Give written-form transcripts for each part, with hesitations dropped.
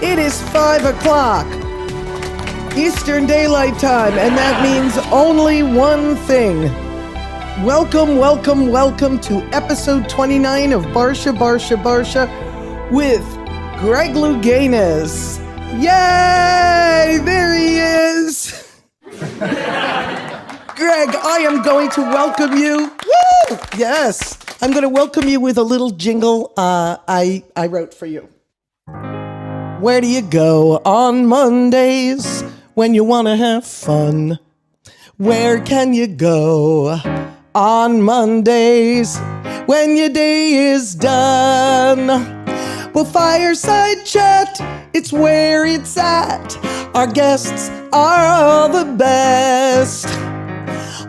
It is 5 o'clock Eastern Daylight Time, and that means only one thing. Welcome, welcome, welcome to episode 29 of Barsha with Greg LOUGANIS. Yay! There he is! Greg, I am going to welcome you. Woo! Yes, I'm going to welcome you with a little jingle I wrote for you. Where do you go on Mondays when you want to have fun? Where can you go on Mondays when your day is done? Well, Fireside Chat, it's where it's at. Our guests are all the best.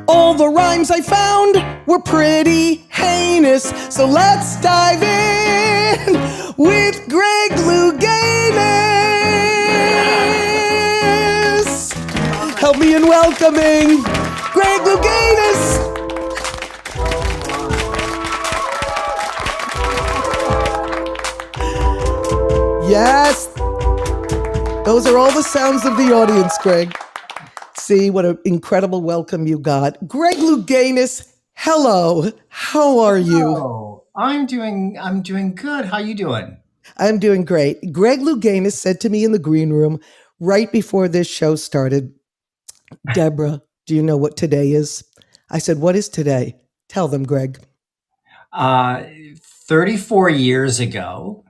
All the rhymes I found were pretty heinous, so let's dive in with Greg LOUGANIS. Help me in welcoming Greg LOUGANIS. Yes, those are all the sounds of the audience, Greg. See what an incredible welcome you got. Greg LOUGANIS, hello. How are you? Hello. I'm doing good. How you doing? I'm doing great. Greg LOUGANIS said to me in the green room right before this show started, Deborah, do you know what today is? I said, what is today? Tell them, Greg. 34 years ago,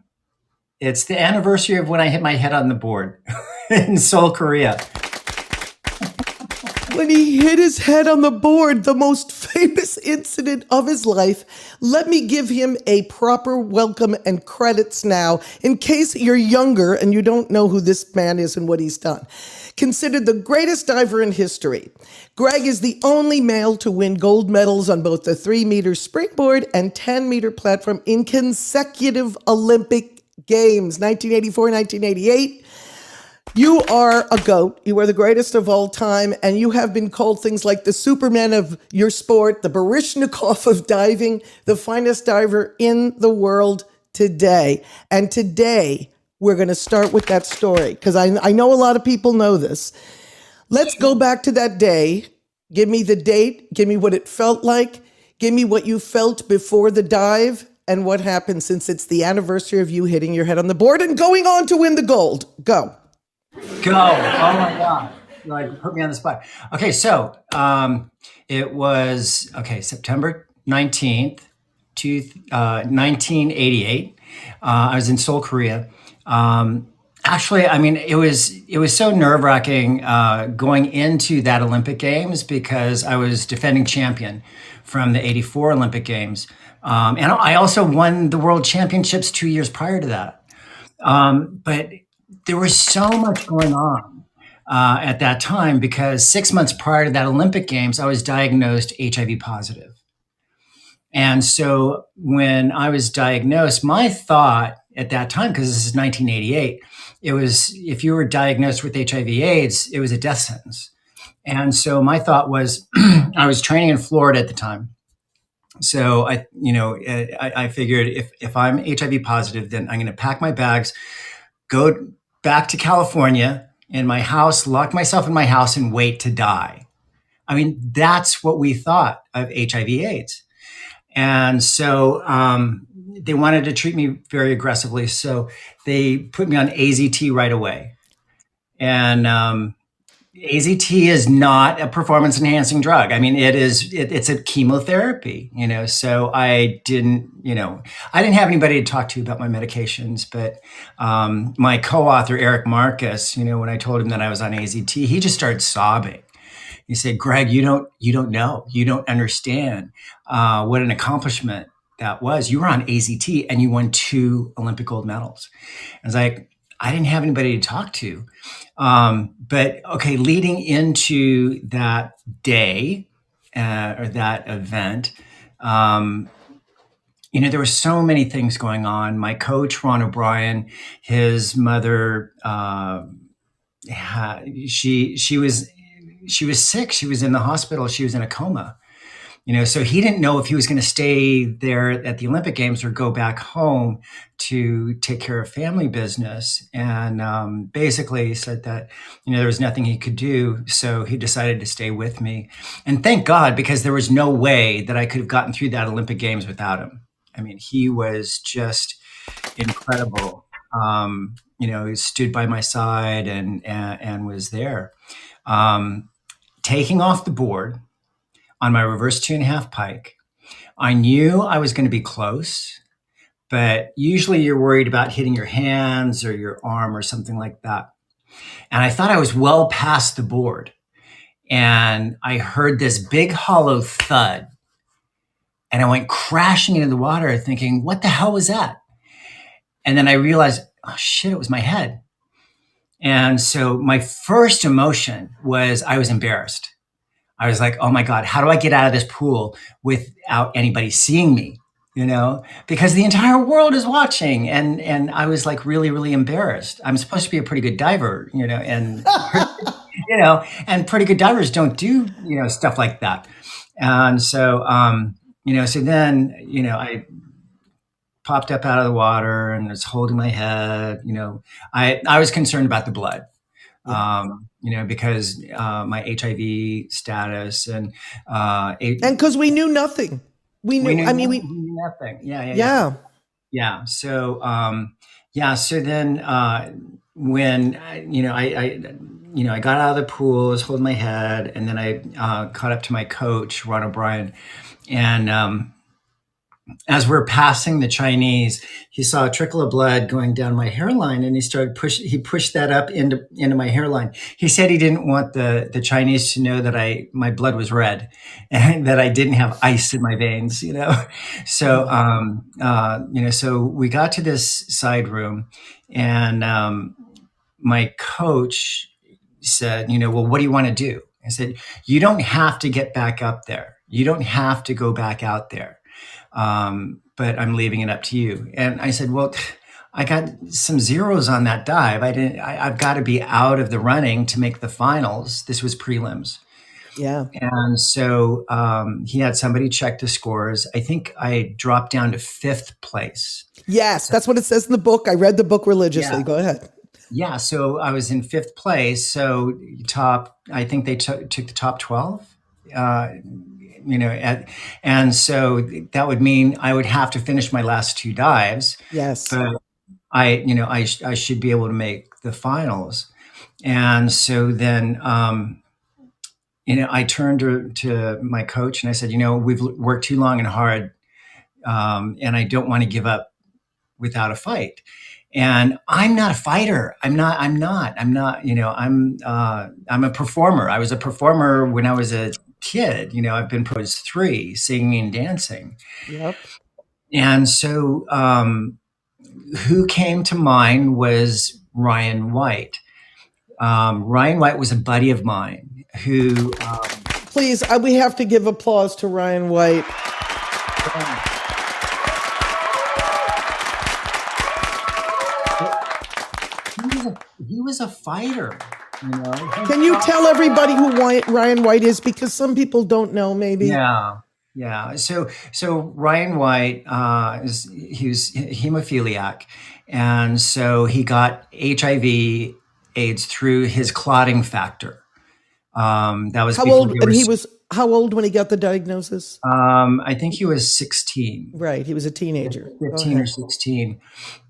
it's the anniversary of when I hit my head on the board in Seoul, Korea. When he hit his head on the board, the most famous incident of his life. Let me give him a proper welcome and credits now, in case you're younger and you don't know who this man is and what he's done. Considered the greatest diver in history, Greg is the only male to win gold medals on both the 3-meter springboard and 10-meter platform in consecutive Olympic Games, 1984, 1988. You are a GOAT. You are the greatest of all time, and you have been called things like the Superman of your sport, the Baryshnikov of diving, the finest diver in the world today. And today, we're going to start with that story, because I know a lot of people know this. Let's go back to that day. Give me the date. Give me what it felt like. Give me what you felt before the dive, and what happened since it's the anniversary of you hitting your head on the board and going on to win the gold. Go. Go. Oh my God. Like, put me on the spot. Okay. So, it was, September 19th, 1988. I was in Seoul, Korea. Actually, I mean, it was so nerve-wracking, going into that Olympic Games, because I was defending champion from the 84 Olympic Games. And I also won the world championships 2 years prior to that. But there was so much going on at that time, because 6 months prior to that Olympic Games, I was diagnosed HIV positive. And so when I was diagnosed, my thought at that time, because this is 1988, it was, if you were diagnosed with HIV AIDS, it was a death sentence. And so my thought was, I was training in Florida at the time. So I figured if I'm HIV positive, then I'm going to pack my bags, go back to California in my house, lock myself in my house, and wait to die. I mean, that's what we thought of HIV AIDS. And so they wanted to treat me very aggressively. So they put me on AZT right away. And AZT is not a performance enhancing drug. I mean, it's a chemotherapy, so I didn't have anybody to talk to about my medications, but my co-author, Eric Marcus, when I told him that I was on AZT, he just started sobbing. He said, Greg, you don't know, you don't understand what an accomplishment that was. You were on AZT and you won 2 Olympic gold medals. I was like, I didn't have anybody to talk to. But okay, leading into that day or that event, there were so many things going on. My coach, Ron O'Brien, his mother, she was sick. She was in the hospital. She was in a coma. So he didn't know if he was going to stay there at the Olympic Games or go back home to take care of family business. And basically said that, there was nothing he could do. So he decided to stay with me. And thank God, because there was no way that I could have gotten through that Olympic Games without him. I mean, he was just incredible. He stood by my side and was there. Taking off the board on my reverse 2.5 pike, I knew I was going to be close, but usually you're worried about hitting your hands or your arm or something like that. And I thought I was well past the board. And I heard this big hollow thud. And I went crashing into the water thinking, what the hell was that? And then I realized, oh shit, it was my head. And so my first emotion was I was embarrassed. I was like, oh my God, how do I get out of this pool without anybody seeing me? Because the entire world is watching. And I was like really, really embarrassed. I'm supposed to be a pretty good diver, and, and pretty good divers don't do, stuff like that. And so, so then, I popped up out of the water and was holding my head. I was concerned about the blood. Because my HIV status and because we knew nothing. We knew. We knew nothing. Yeah. Yeah. So So then when I got out of the pool, I was holding my head, and then I caught up to my coach, Ron O'Brien, and as we're passing the Chinese, he saw a trickle of blood going down my hairline, and he pushed that up into my hairline. He said he didn't want the Chinese to know that my blood was red and that I didn't have ice in my veins, So, so we got to this side room, and my coach said, well, what do you want to do? I said, you don't have to get back up there. You don't have to go back out there. But I'm leaving it up to you. And I said, well, I got some zeros on that dive. I've got to be out of the running to make the finals. This was prelims. Yeah. And so he had somebody check the scores. I think I dropped down to 5th place. Yes, that's what it says in the book. I read the book religiously. Yeah. Go ahead. Yeah, so I was in 5th place. So I think they took the top 12. And so that would mean I would have to finish my last 2 dives. Yes. But I should be able to make the finals. And so then, I turned to my coach and I said, we've worked too long and hard, and I don't want to give up without a fight. And I'm not a fighter. I'm not, I'm a performer. I was a performer when I was a kid. I've been pro 3, singing and dancing. Yep. And so who came to mind was Ryan White. Ryan White was a buddy of mine who... Please, we have to give applause to Ryan White. He was a fighter. Can you tell everybody who Ryan White is? Because some people don't know, maybe. Yeah. So Ryan White, he was hemophiliac, and so he got HIV/AIDS through his clotting factor. That was how old, and he was how old when he got the diagnosis? I think he was 16. Right, he was a teenager, 15 or 16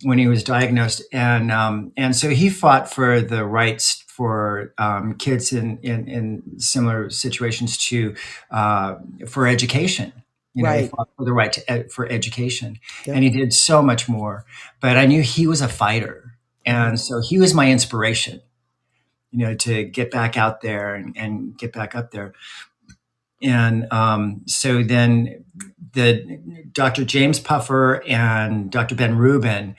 when he was diagnosed, and so he fought for the rights for kids in similar situations for education. Right. He fought for the right for education, Yep. and he did so much more. But I knew he was a fighter, and so he was my inspiration. To get back out there and get back up there. And so then the Dr. James Puffer and Dr. Ben Rubin,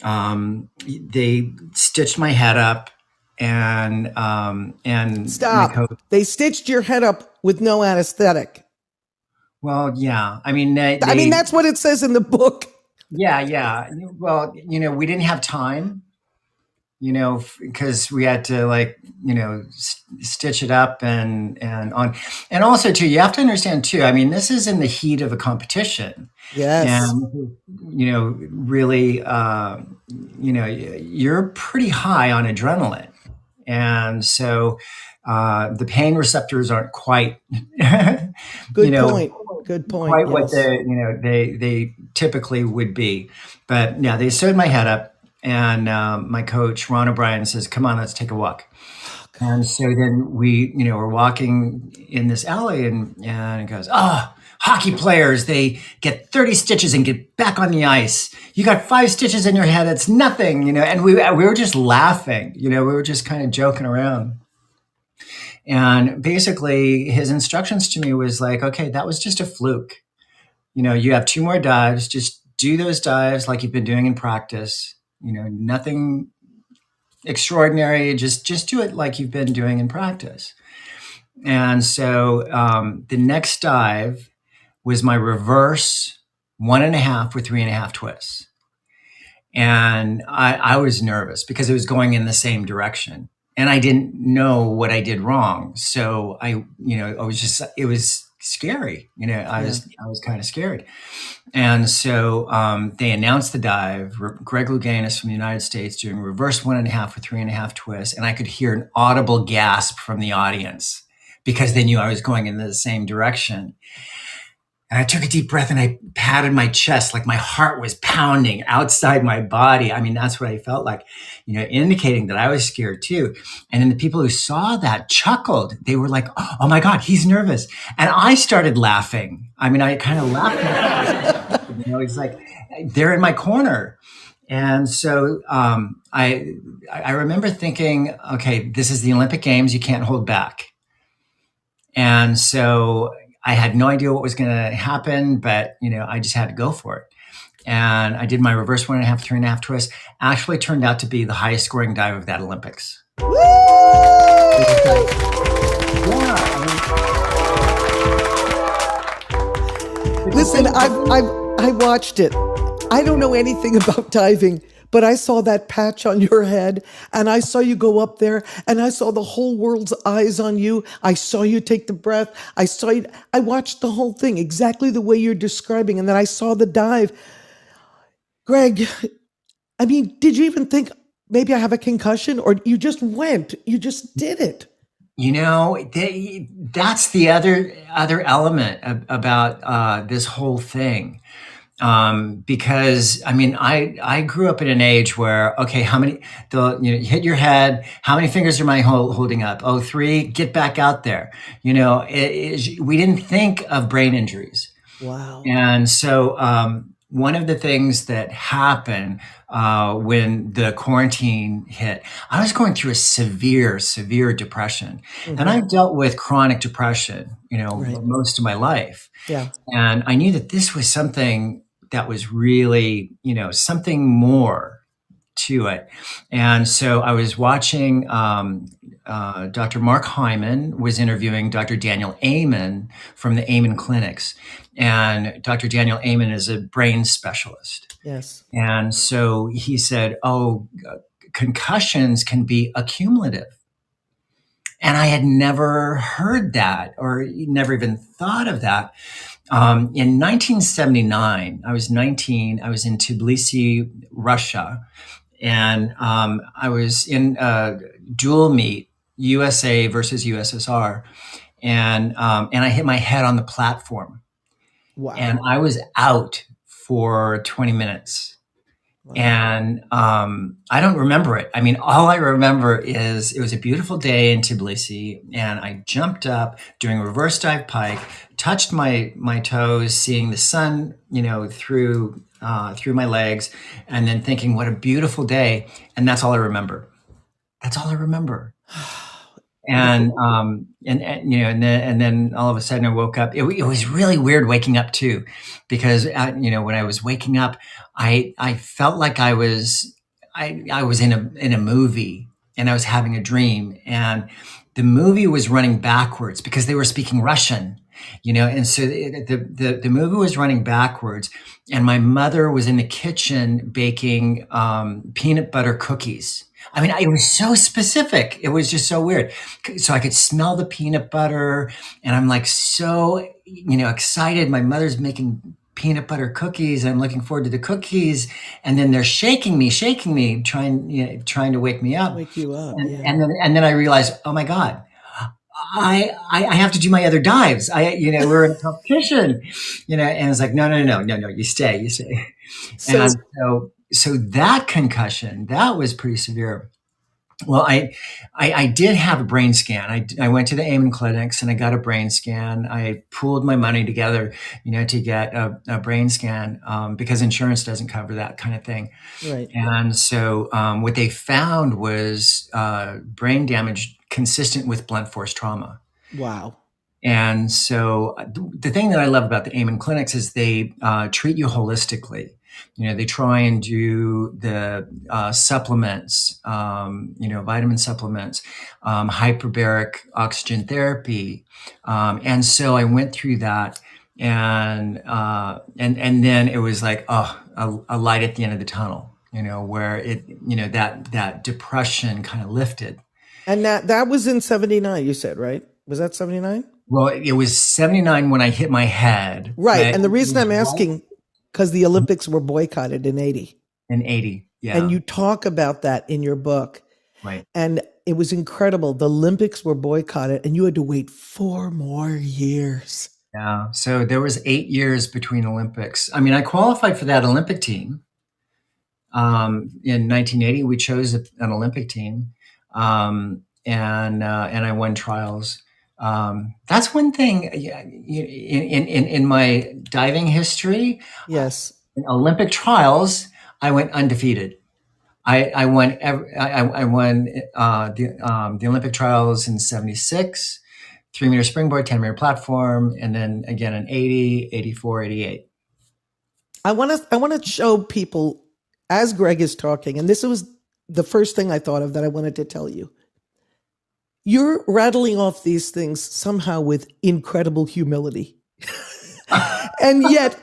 they stitched my head up and Stop. They stitched your head up with no anesthetic. Well, yeah. I mean, that's what it says in the book. Yeah. Well, we didn't have time. because we had to like, stitch it up and on. And also too, you have to understand too, I mean, this is in the heat of a competition. Yes. And, really, you're pretty high on adrenaline. And so the pain receptors aren't quite, you Good know, point. Good point. quite what Yes. they typically would be. But yeah, they sewed my head up, and my coach Ron O'Brien says, "Come on, let's take a walk." Oh, And gosh. so then we, we're walking in this alley, and it goes, "Oh, hockey players, they get 30 stitches and get back on the ice. You got 5 stitches in your head; it's nothing." And we were just laughing. We were just kind of joking around. And basically, his instructions to me was like, "Okay, that was just a fluke. You have 2 more dives. Just do those dives like you've been doing in practice. Nothing extraordinary. Just do it like you've been doing in practice." And so the next dive was my reverse 1.5 with 3.5 twists. And I was nervous because it was going in the same direction. And I didn't know what I did wrong. So I was just, it was scary. Yeah. I was kind of scared. And so they announced the dive. Greg Louganis from the United States doing reverse 1.5 with 3.5 twists. And I could hear an audible gasp from the audience because they knew I was going in the same direction. And I took a deep breath and I patted my chest like my heart was pounding outside my body. I mean, that's what I felt like, indicating that I was scared too. And then the people who saw that chuckled. They were like, "Oh my God, he's nervous." And I started laughing. I mean, I kind of laughed. It's like they're in my corner. And so I remember thinking, okay, this is the Olympic Games. You can't hold back. And so I had no idea what was going to happen, but I just had to go for it. And I did my reverse 1.5, 3.5 twist. Actually, turned out to be the highest scoring dive of that Olympics. Woo! Listen, I watched it. I don't know anything about diving, but I saw that patch on your head and I saw you go up there and I saw the whole world's eyes on you. I saw you take the breath. I watched the whole thing exactly the way you're describing. And then I saw the dive. Greg, I mean, did you even think maybe I have a concussion or you just went, you just did it? That's the other element about this whole thing. Because I mean, I grew up in an age where, okay, how many, you hit your head, how many fingers am I holding up? Oh, 3, get back out there. We didn't think of brain injuries. Wow. And so, one of the things that happened when the quarantine hit, I was going through a severe depression. And I've dealt with chronic depression, Right. most of my life. Yeah. And I knew that this was something that was really, something more to it. And so I was watching Dr. Mark Hyman was interviewing Dr. Daniel Amen from the Amen Clinics. And Dr. Daniel Amen is a brain specialist. Yes. And so he said, concussions can be accumulative. And I had never heard that or never even thought of that. In 1979, I was 19. I was in Tbilisi, Russia, and I was in a dual meet, USA versus USSR, and I hit my head on the platform, Wow. and I was out for 20 minutes. Wow. And I don't remember it. I mean, all I remember is it was a beautiful day in Tbilisi, and I jumped up doing a reverse dive pike, touched my toes, seeing the sun, through my legs, and then thinking, "What a beautiful day!" And that's all I remember. That's all I remember. And and then all of a sudden I woke up. It was really weird waking up too, because when I was waking up, I felt like I was in a movie and I was having a dream, and the movie was running backwards because they were speaking Russian, and so the movie was running backwards, and my mother was in the kitchen baking peanut butter cookies. I mean, it was so specific. It was just so weird. So I could smell the peanut butter, and I'm like so, excited. My mother's making peanut butter cookies. I'm looking forward to the cookies, and then they're shaking me, trying to wake me up. Wake you up. And, Yeah. and then I realized, oh my God, I have to do my other dives. We're in a competition, and it's like, no, you stay. So And so that concussion, that was pretty severe. Well, I did have a brain scan. I went to the Amen clinics and I got a brain scan. I pooled my money together, to get a brain scan, because insurance doesn't cover that kind of thing. right. And so what they found was brain damage consistent with blunt force trauma. Wow. And so the thing that I love about the Amen clinics is they treat you holistically. They try and do the supplements, vitamin supplements, hyperbaric oxygen therapy. And so I went through that, and then it was like, a light at the end of the tunnel, where that depression kind of lifted. And that was in 79, you said, right? Was that 79? Well, it was 79 when I hit my head, Right. but And the it reason was I'm right asking, because the Olympics were boycotted in 80. in 80. And Yeah, you talk about that in your book. right. And it was incredible. The Olympics were boycotted and you had to wait 4 more years. Yeah. So there was 8 years between Olympics. I mean, I qualified for that Olympic team. In 1980, we chose an Olympic team, and I won trials. That's one thing. Yeah, in my diving history, Yes. in Olympic trials, I went undefeated. I won I won the Olympic trials in 76, 3 meter springboard, 10-meter platform, and then again in 80, 84, 88. I want to show people as Greg is talking, and this was the first thing I thought of that I wanted to tell you. You're rattling off these things somehow with incredible humility. and yet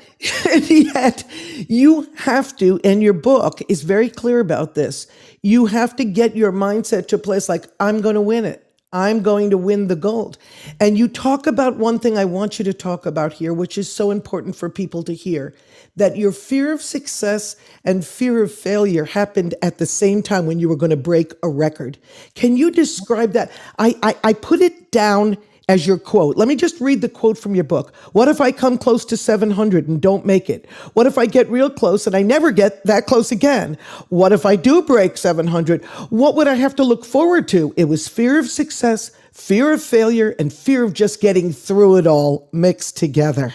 you have to, and your book is very clear about this. You have to get your mindset to a place like, I'm going to win it. I'm going to win the gold. And you talk about one thing I want you to talk about here, which is so important for people to hear, that your fear of success and fear of failure happened at the same time when you were going to break a record. Can you describe that? I put it down as your quote. Let me just read the quote from your book. What if I come close to 700 and don't make it? What if I get real close and I never get that close again? What if I do break 700? What would I have to look forward to? It was fear of success, fear of failure, and fear of just getting through it all mixed together.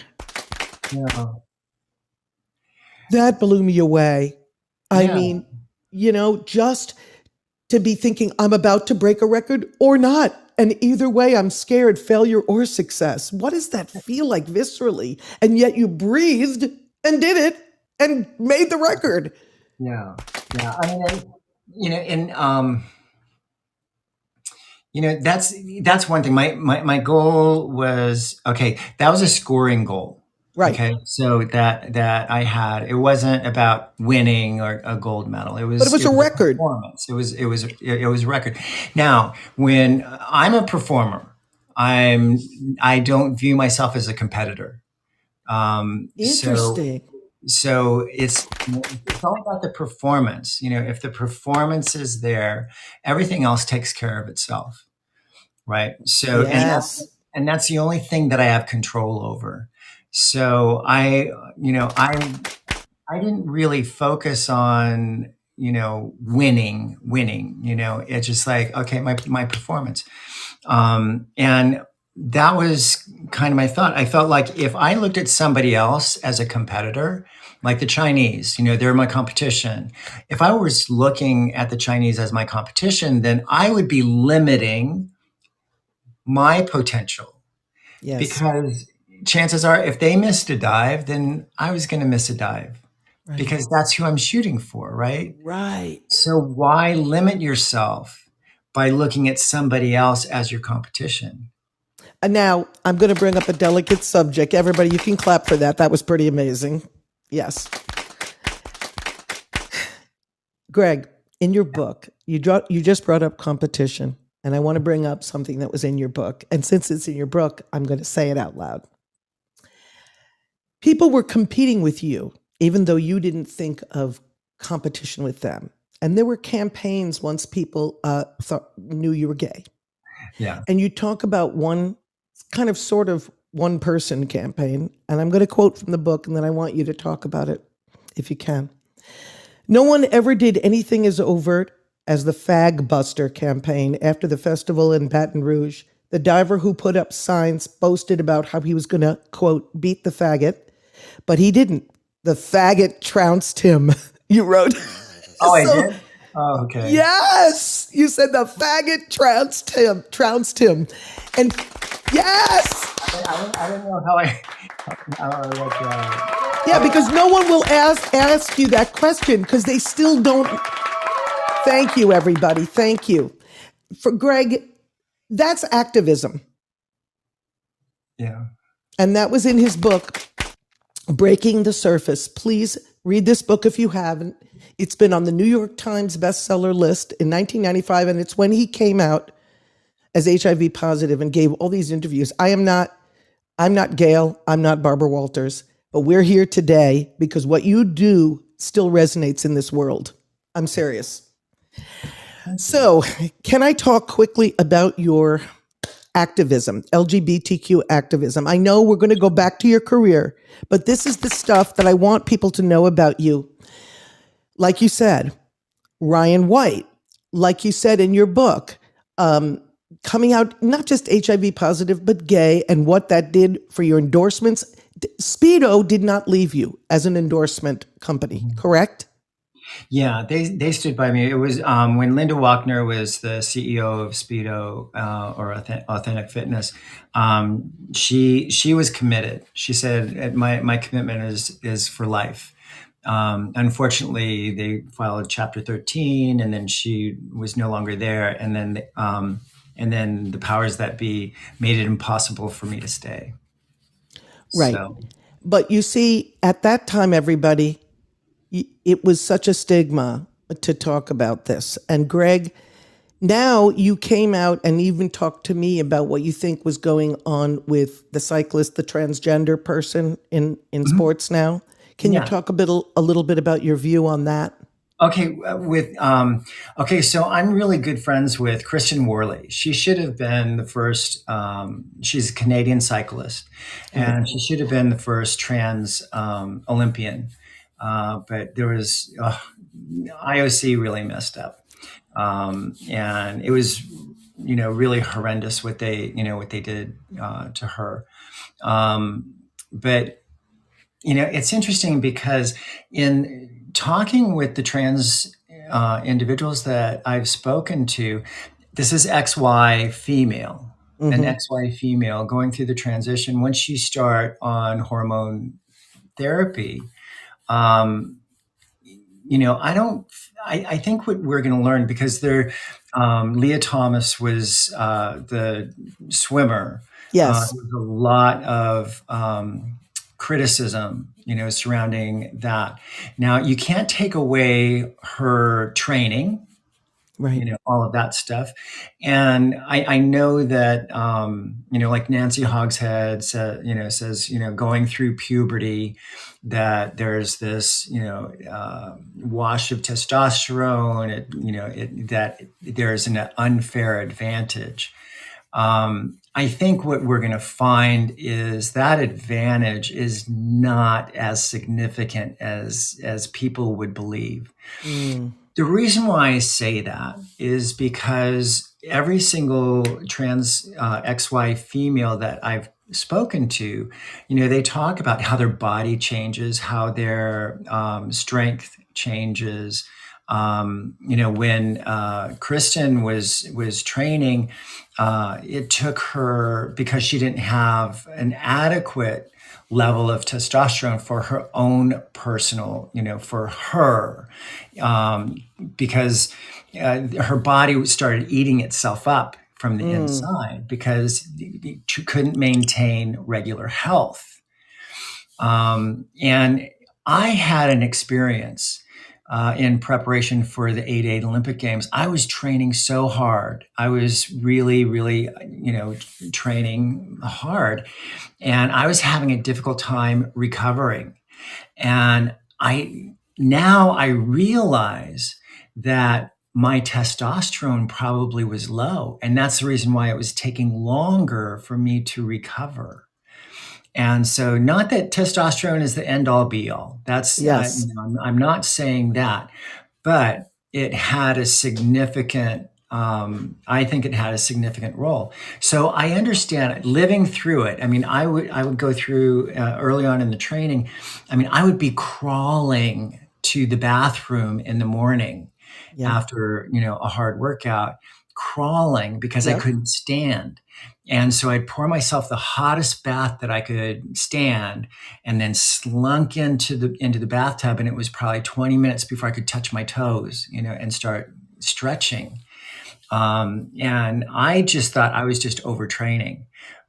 Yeah. That blew me away. I Yeah. mean, just to be thinking I'm about to break a record or not. And either way, I'm scared, failure or success. What does that feel like viscerally? And yet you breathed and did it and made the record. Yeah. Yeah. I mean, that's one thing. My goal was, okay, that was a scoring goal. Right. Okay. So that I had, it wasn't about winning or a gold medal. But it was a record. Performance. It was a record. Now, when I'm a performer, I don't view myself as a competitor. Interesting. So it's all about the performance. If the performance is there, everything else takes care of itself. Right. So, Yes. and that's the only thing that I have control over. So I didn't really focus on, winning. It's just like, okay, my performance. And that was kind of my thought. I felt like if I looked at somebody else as a competitor, like the Chinese, they're my competition. If I was looking at the Chinese as my competition, then I would be limiting my potential. Yes. Because chances are, if they missed a dive, then I was going to miss a dive. Right. Because that's who I'm shooting for, right? Right. So why limit yourself by looking at somebody else as your competition? And now I'm going to bring up a delicate subject. Everybody, you can clap for that. That was pretty amazing. Yes. Greg, in your book, You just brought up competition, and I want to bring up something that was in your book. And since it's in your book, I'm going to say it out loud. People were competing with you, even though you didn't think of competition with them. And there were campaigns once people knew you were gay. Yeah. And you talk about one kind of sort of one person campaign. And I'm going to quote from the book, and then I want you to talk about it if you can. No one ever did anything as overt as the Fag Buster campaign after the festival in Baton Rouge. The diver who put up signs boasted about how he was going to, quote, beat the faggot, but he didn't. The faggot trounced him, you wrote. Oh, I did? Oh, okay. Yes, you said the faggot trounced him. And yes. I don't know how Yeah, because no one will ask you that question because they still don't. Thank you, everybody. Thank you. For Greg, that's activism. Yeah. And that was in his book, Breaking the Surface. Please read this book if you haven't. It's been on the New York Times bestseller list in 1995, and it's when he came out as HIV positive and gave all these interviews. I'm not Gail, I'm not Barbara Walters, but we're here today because what you do still resonates in this world. I'm serious. So, can I talk quickly about your activism, LGBTQ activism? I know we're going to go back to your career, but this is the stuff that I want people to know about you. Like you said, Ryan White, like you said in your book, coming out not just HIV positive, but gay, and what that did for your endorsements. Speedo did not leave you as an endorsement company, correct? Yeah, they stood by me. It was when Linda Wachner was the CEO of Speedo or Authentic Fitness. She was committed. She said, "My commitment is for life." Unfortunately, they filed Chapter 13, and then she was no longer there. And then the powers that be made it impossible for me to stay. Right. So But you see, at that time, everybody, it was such a stigma to talk about this. And Greg, now you came out and even talked to me about what you think was going on with the cyclist, the transgender person in sports now. Can you yeah. talk a little bit about your view on that? Okay, so I'm really good friends with Kristen Worley. She should have been the first. She's a Canadian cyclist, Right. and she should have been the first trans Olympian. But there was IOC really messed up, and it was really horrendous what they did to her. But it's interesting because in talking with the trans individuals that I've spoken to, this is XY female, an XY female going through the transition. Once you start on hormone therapy, um, I don't. I think what we're going to learn because Leah Thomas was the swimmer. Yes. There was a lot of criticism, surrounding that. Now you can't take away her training, Right. all of that stuff. And I know that, like Nancy Hogshead says, going through puberty, that there's this, wash of testosterone, that there's an unfair advantage. I think what we're going to find is that advantage is not as significant as people would believe. The reason why I say that is because every single trans XY female that I've spoken to, they talk about how their body changes, how their strength changes. When Kristen was training, it took her because she didn't have an adequate level of testosterone for her own personal, for her, because her body started eating itself up from the inside because she couldn't maintain regular health. And I had an experience in preparation for the 88 Olympic Games. I was training so hard. I was really, really, training hard. And I was having a difficult time recovering. And I realize that my testosterone probably was low. And that's the reason why it was taking longer for me to recover. And so, not that testosterone is the end all be all. That's, Yes. I'm not saying that, but it had a significant, I think it had a significant role. So I understand it, living through it. I mean, I would go through early on in the training. I mean, I would be crawling to the bathroom in the morning Yep. after, a hard workout, crawling because I Yep. couldn't stand. And so I'd pour myself the hottest bath that I could stand and then slunk into the bathtub. And it was probably 20 minutes before I could touch my toes, and start stretching. And I just thought I was just overtraining.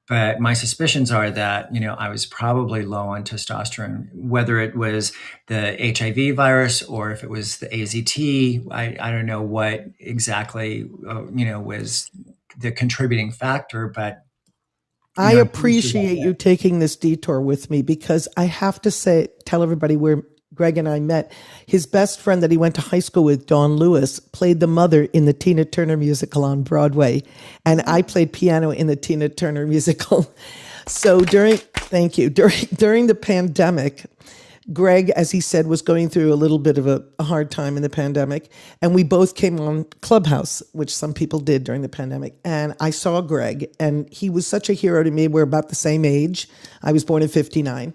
But my suspicions are that, I was probably low on testosterone, whether it was the HIV virus or if it was the AZT. I don't know what exactly, was the contributing factor, but, I things were appreciate like you taking this detour with me because I have to tell everybody where Greg and I met. His best friend that he went to high school with, Dawn Lewis, played the mother in the Tina Turner musical on Broadway. And I played piano in the Tina Turner musical. So thank you, during the pandemic, Greg, as he said, was going through a little bit of a hard time in the pandemic. And we both came on Clubhouse, which some people did during the pandemic. And I saw Greg, and he was such a hero to me. We're about the same age. I was born in 59.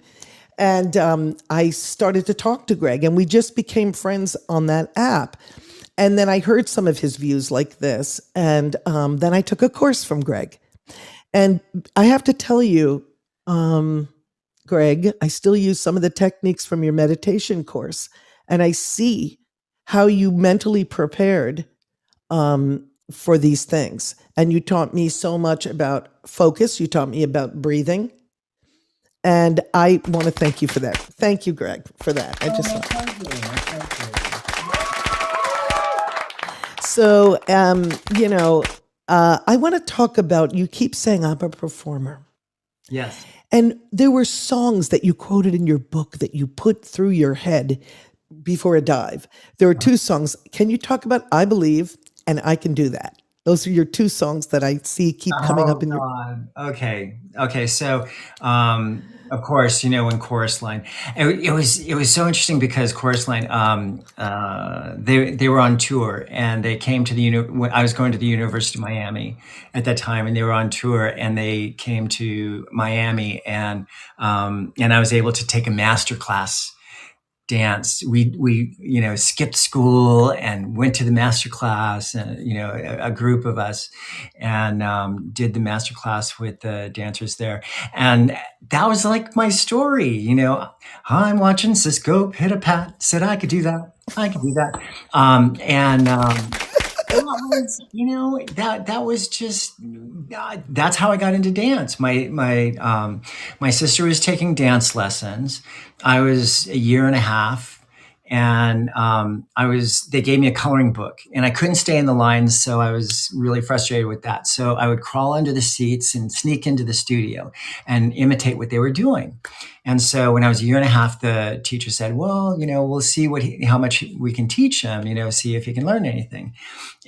And I started to talk to Greg, and we just became friends on that app. And then I heard some of his views like this. And then I took a course from Greg. And I have to tell you, Greg, I still use some of the techniques from your meditation course, and I see how you mentally prepared for these things. And you taught me so much about focus. You taught me about breathing. And I want to thank you for that. Thank you, Greg, for that. I just so I want to talk about. You keep saying I'm a performer. Yes. And there were songs that you quoted in your book that you put through your head before a dive. There were two songs. Can you talk about I Believe and I Can Do That? Those are your two songs that I see keep coming Oh up in your. God. Okay. So, of course, in Chorus Line, it was so interesting because Chorus Line, they were on tour and they came to I was going to the University of Miami at that time, and they were on tour and they came to Miami, and I was able to take a master class dance. We skipped school and went to the master class, and a group of us, and did the master class with the dancers there. And that was like my story. I'm watching Cisco hit a pat, said I could do that, I could do that. And that was, that was just, that's how I got into dance. My sister was taking dance lessons. I was a year and a half, and they gave me a coloring book, and I couldn't stay in the lines, so I was really frustrated with that. So I would crawl under the seats and sneak into the studio and imitate what they were doing. And so when I was a year and a half, the teacher said, "Well, we'll see how much we can teach him. See if he can learn anything."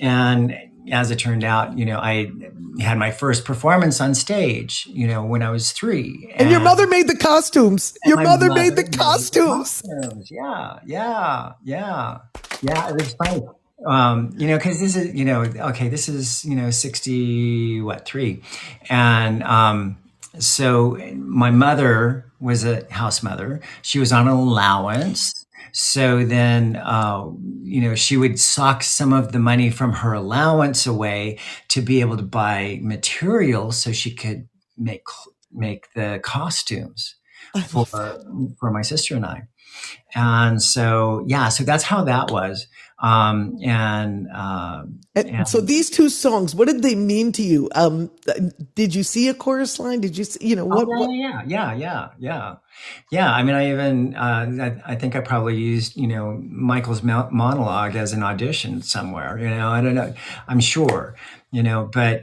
And as it turned out, I had my first performance on stage, when I was 3. And your mother made the costumes. Your my mother made the mother made costumes. costumes. Yeah. It was funny. Because this is, okay, this is, 3. And so my mother was a house mother. She was on an allowance. So then, she would sock some of the money from her allowance away to be able to buy materials so she could make the costumes I love that. for my sister and I. And so, yeah, so that's how that was. And And so these two songs, what did they mean to you? Did you see a chorus line? Did you see, Oh what, yeah. I mean, I even I think I probably used Michael's monologue as an audition somewhere. I don't know. I'm sure. But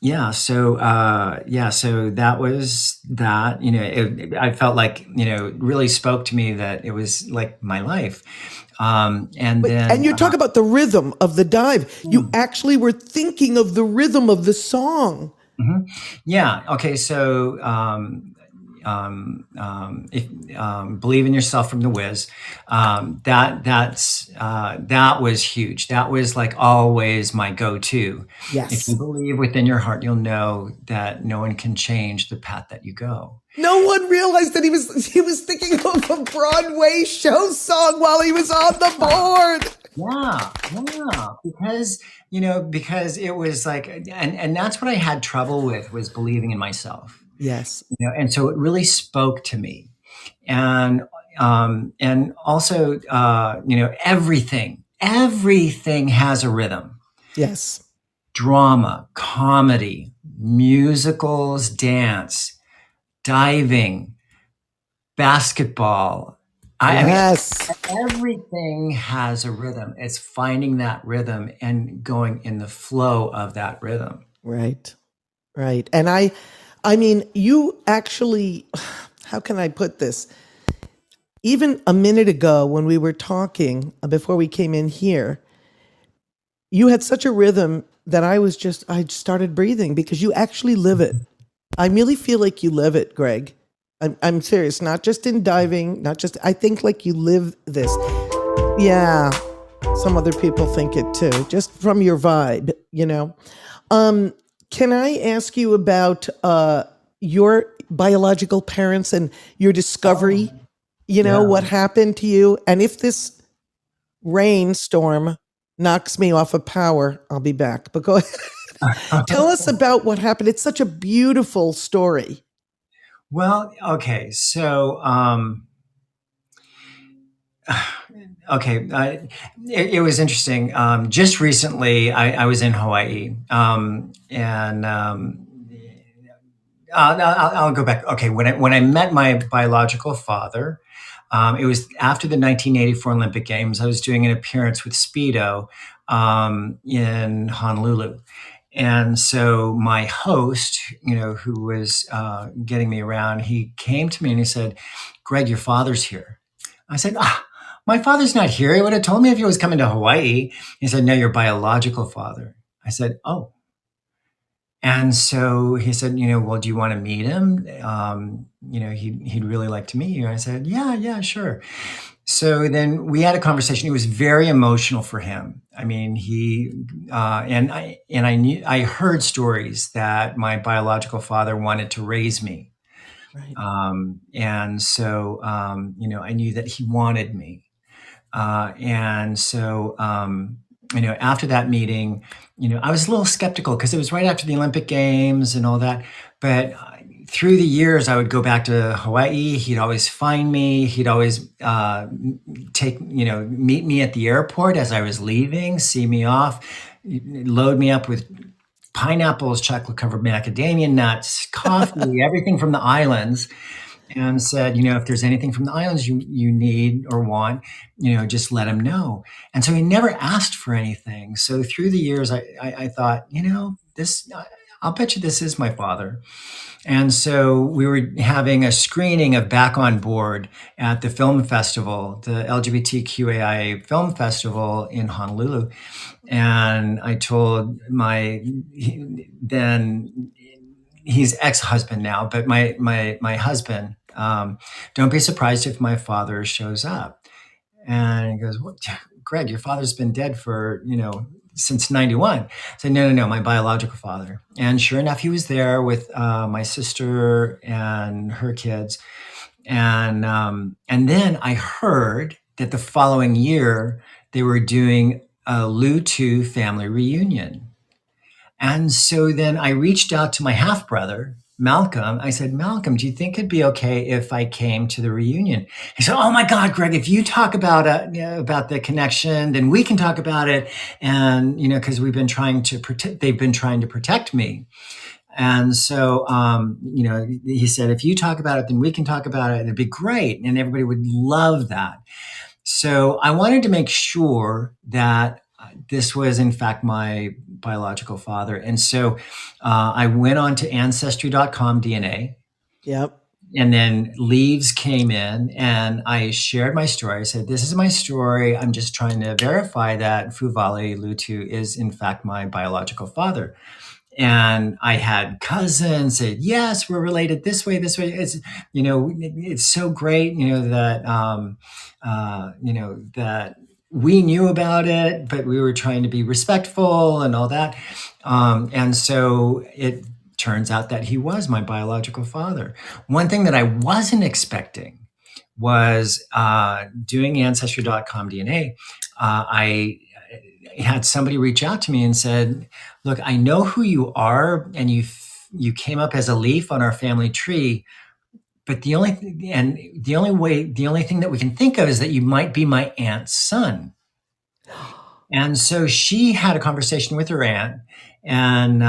yeah. So that was that. I felt like it really spoke to me that it was like my life. And Wait, and then you talk about the rhythm of the dive. You actually were thinking of the rhythm of the song. yeah. Okay. So if believe in yourself from the Wiz. That was huge. That was like always my go-to. If you Yes. believe within your heart, you'll know that no one can change the path that you go. No one realized that he was thinking of a Broadway show song while he was on the board. Yeah, yeah, because it was like, and that's what I had trouble with, was believing in myself. Yes. And so it really spoke to me. And also, everything has a rhythm. Yes. Drama, comedy, musicals, dance, diving, basketball. I mean, Yes. everything has a rhythm. It's finding that rhythm and going in the flow of that rhythm. Right. Right. And I mean, you actually, how can I put this? Even a minute ago when we were talking before we came in here, you had such a rhythm that I started breathing because you actually live it. I really feel like you live it, Greg. I'm serious, not just in diving, not just, I think like you live this. Yeah. Some other people think it too, just from your vibe. Can I ask you about your biological parents and your discovery? Yeah. What happened to you? And if this rainstorm knocks me off of power, I'll be back. But go ahead. Tell us about what happened. It's such a beautiful story. Well, okay. So, okay. It was interesting. Just recently, I was in Hawaii, and I'll go back. Okay, when I met my biological father, it was after the 1984 Olympic Games. I was doing an appearance with Speedo in Honolulu. And so my host, who was getting me around, he came to me and he said, "Greg, your father's here." I said, "My father's not here. He would have told me if he was coming to Hawaii." He said, "No, your biological father." I said, "Oh." And so he said, "Well, do you want to meet him? He'd really like to meet you." I said, "Yeah, yeah, sure." So then we had a conversation. It was very emotional for him. I mean, I heard stories that my biological father wanted to raise me. Right. And so, I knew that he wanted me. And so, after that meeting, I was a little skeptical because it was right after the Olympic Games and all that. But through the years, I would go back to Hawaii. He'd always find me. He'd always meet me at the airport as I was leaving, see me off, load me up with pineapples, chocolate covered macadamia nuts, coffee, everything from the islands, and said, if there's anything from the islands you need or want, just let him know. And so he never asked for anything. So through the years, I thought, I'll bet you this is my father. And so we were having a screening of Back on Board at the film festival, the LGBTQAI film festival in Honolulu. And I told then he's ex-husband now, but my husband, don't be surprised if my father shows up. And he goes, "What, Greg, your father's been dead for, since 91. I said, no, my biological father." And sure enough, he was there with my sister and her kids. And then I heard that the following year they were doing a LU2 family reunion. And so then I reached out to my half brother Malcolm, I said, Malcolm, do you think it'd be okay if I came to the reunion? He said, oh my God, Greg, if you talk about the connection, then we can talk about it. And, cause we've been trying to protect, they've been trying to protect me. And so, he said, if you talk about it, then we can talk about it. And it'd be great. And everybody would love that. So I wanted to make sure that this was, in fact, my biological father. And so I went on to ancestry.com DNA, Yep. and then Leaves came in, and I shared my story. I said, this is my story. I'm just trying to verify that Fuvale Lutu is, in fact, my biological father. And I had cousins say, yes, we're related this way, this way. It's so great, that we knew about it, but we were trying to be respectful and all that. And so it turns out that he was my biological father. One thing that I wasn't expecting was doing Ancestry.com DNA. I had somebody reach out to me and said, look, I know who you are, and you came up as a leaf on our family tree, but the only thing that we can think of is that you might be my aunt's son. And so she had a conversation with her aunt, and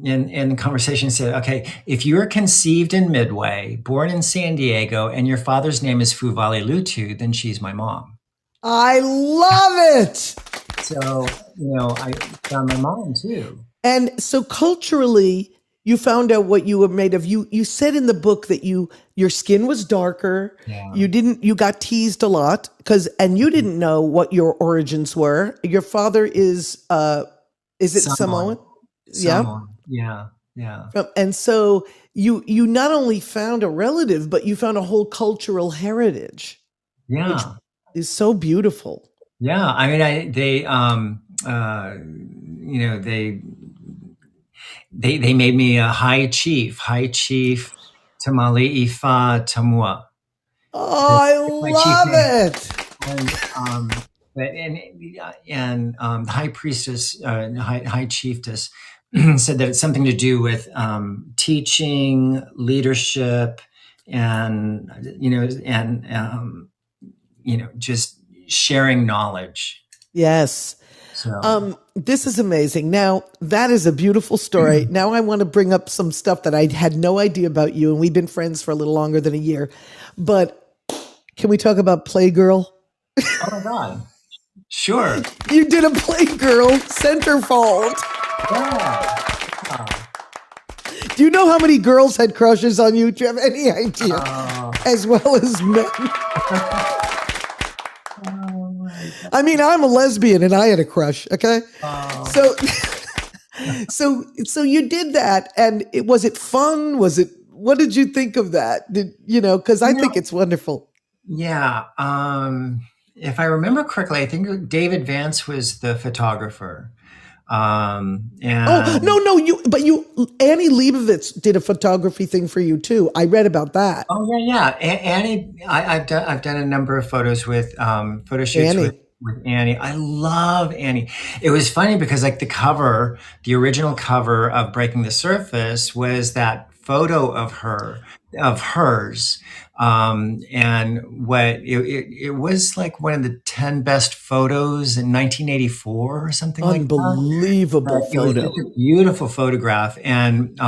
in the conversation said, okay, if you're conceived in Midway, born in San Diego, and your father's name is Fuvale Lutu, then she's my mom. I love it. So, I found my mom too. And so culturally, you found out what you were made of. You said in the book that your skin was darker. Yeah. You got teased a lot and you didn't know what your origins were. Your father is it Samoan? Samoan. Yeah. Yeah. And so you not only found a relative, but you found a whole cultural heritage. Yeah. Which is so beautiful. Yeah. I mean, they made me a high chief Tamali Ifa Tamua. Oh, I love it. And the high priestess, high chiefess, said that it's something to do with teaching, leadership, and just sharing knowledge. Yes. So. This is amazing. Now, that is a beautiful story. Now I want to bring up some stuff that I had no idea about you, and we've been friends for a little longer than a year. But can we talk about Playgirl? Oh my God. Sure. You did a Playgirl centerfold. Yeah. Do you know how many girls had crushes on you? Do you have any idea? As well as men. I mean, I'm a lesbian and I had a crush. Okay. So you did that, and was it fun? What did you think of that? Cause I think it's wonderful. Yeah. If I remember correctly, I think David Vance was the photographer. And no, Annie Leibovitz did a photography thing for you too. I read about that. Oh yeah. Annie, I've done a number of photos with, photo shoots with Annie. I love Annie. It was funny because the original cover of Breaking the Surface was that photo of hers. And it was like one of the 10 best photos in 1984 or something like that. Unbelievable photo. It was a beautiful photograph. And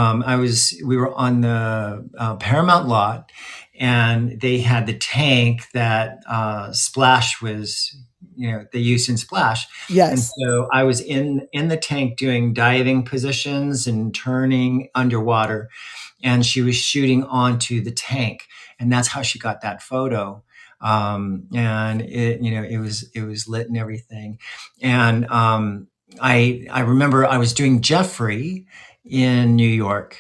we were on the Paramount lot, and they had the tank that Splash was, they used in Splash. Yes. And so I was in the tank doing diving positions and turning underwater, and she was shooting onto the tank, and that's how she got that photo. And it was lit and everything. And I remember I was doing Jeffrey in New York.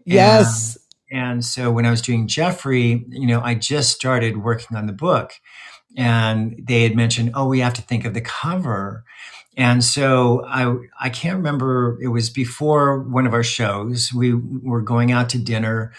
Yes. And so when I was doing Jeffrey, I just started working on the book, and they had mentioned, oh, we have to think of the cover. And so I can't remember, it was before one of our shows. We were going out to dinner,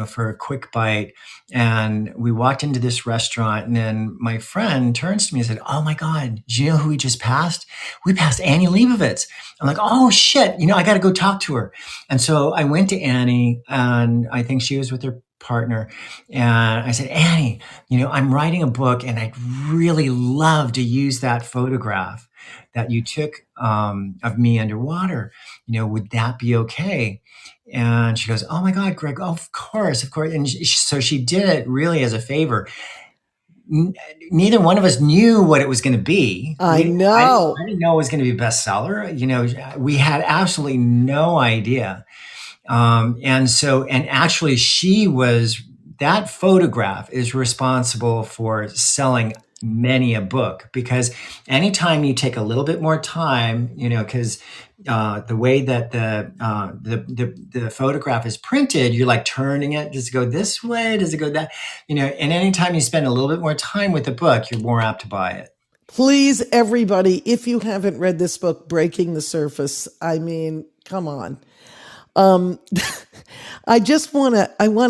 for a quick bite. And we walked into this restaurant, and then my friend turns to me and said, "Oh my God, do you know who we just passed? We passed Annie Leibovitz." I'm like, "Oh shit, I got to go talk to her." And so I went to Annie, and I think she was with her partner. And I said, "Annie, I'm writing a book, and I'd really love to use that photograph that you took of me underwater. Would that be okay?" And she goes, "Oh my God, Greg, oh, of course, of course." And so she did it really as a favor. Neither one of us knew what it was going to be. I I know. didn't know it was going to be a bestseller. We had absolutely no idea. And actually that photograph is responsible for selling many a book, because anytime you take a little bit more time, because the way that the photograph is printed, you're like turning it. Does it go this way? Does it go that? And anytime you spend a little bit more time with the book, you're more apt to buy it. Please, everybody, if you haven't read this book, Breaking the Surface, I mean, come on. Um, I want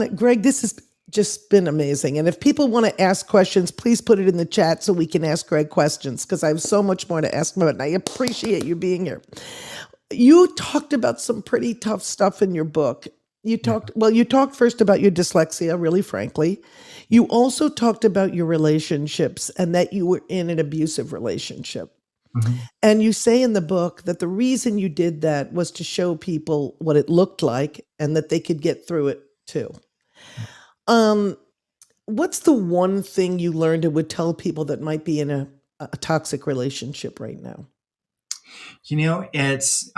to, Greg, this has just been amazing. And if people want to ask questions, please put it in the chat so we can ask Greg questions, because I have so much more to ask him about. And I appreciate you being here. You talked about some pretty tough stuff in your book. You talked first about your dyslexia, really frankly. You also talked about your relationships and that you were in an abusive relationship. Mhm. And you say in the book that the reason you did that was to show people what it looked like and that they could get through it too. Um, what's the one thing you learned and would tell people that might be in a toxic relationship right now? It's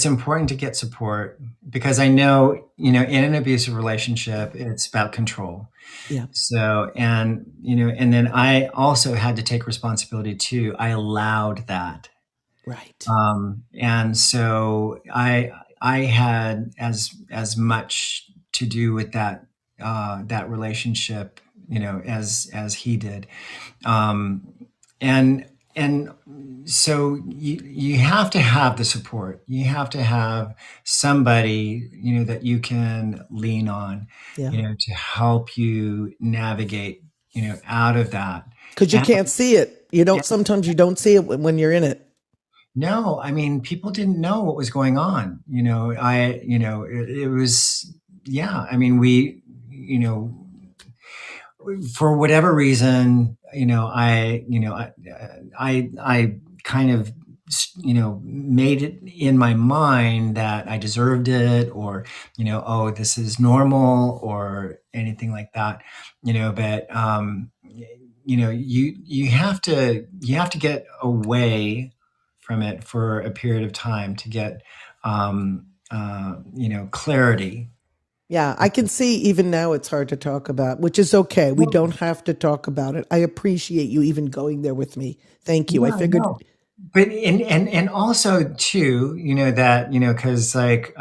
important to get support, because I know, in an abusive relationship, it's about control. Yeah, So, and then I also had to take responsibility too. I allowed that. right. And so I had as much to do with that relationship, as he did. Um, and and so you have to have the support. You have to have somebody, that you can lean on, Yeah. to help you navigate, out of that. Because you And can't see it. You yeah, don't, sometimes you don't see it when you're in it. no, I mean, people didn't know what was going on. It was, yeah. I mean, for whatever reason, I kind of, made it in my mind that I deserved it, or, oh, this is normal, or anything like that, but, you have to get away from it for a period of time to get, clarity. Yeah, I can see even now it's hard to talk about, which is okay. We don't have to talk about it. I appreciate you even going there with me. Thank you. I Yeah, figured, no. But and also too, that, because like,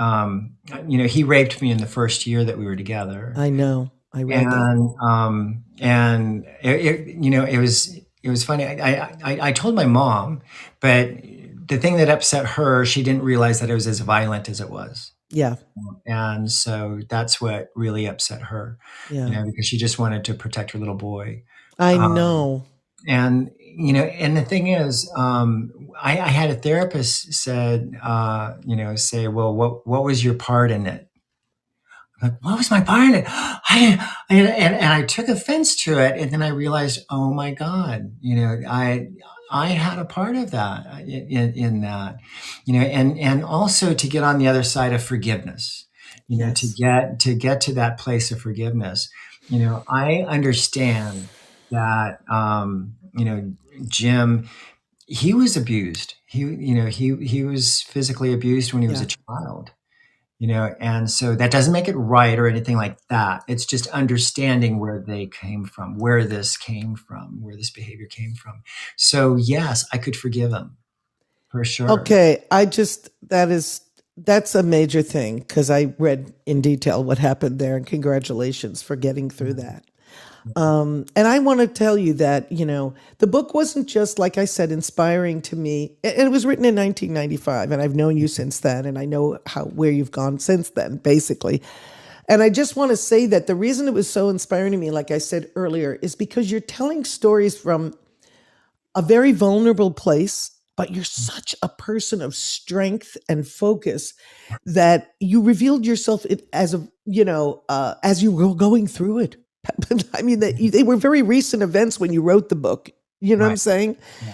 he raped me in the first year that we were together. I know, I read that. And it was funny. I told my mom, but the thing that upset her, she didn't realize that it was as violent as it was. Yeah, And so that's what really upset her, yeah. because she just wanted to protect her little boy. I Um, know. and the thing is, I had a therapist say, "Well, what was your part in it?" I'm like, "What was my part in it?" And I took offense to it, and then I realized, oh my God, I had a part of that, in that, and also to get on the other side of forgiveness, to Yes. get to that place of forgiveness. I understand that, Jim, he was abused. He was physically abused when he was a Yeah. child, and so that doesn't make it right or anything like that. It's just understanding where they came from, where this came from, where this behavior came from. So yes, I could forgive him for sure. Okay. That's a major thing because I read in detail what happened there and congratulations for getting through that. And I want to tell you that, the book wasn't just, like I said, inspiring to me. It was written in 1995, and I've known you since then, and I know where you've gone since then, basically. And I just want to say that the reason it was so inspiring to me, like I said earlier, is because you're telling stories from a very vulnerable place, but you're such a person of strength and focus that you revealed yourself as you were going through it. I mean, they were very recent events when you wrote the book. You know what I'm Right. saying? Yeah.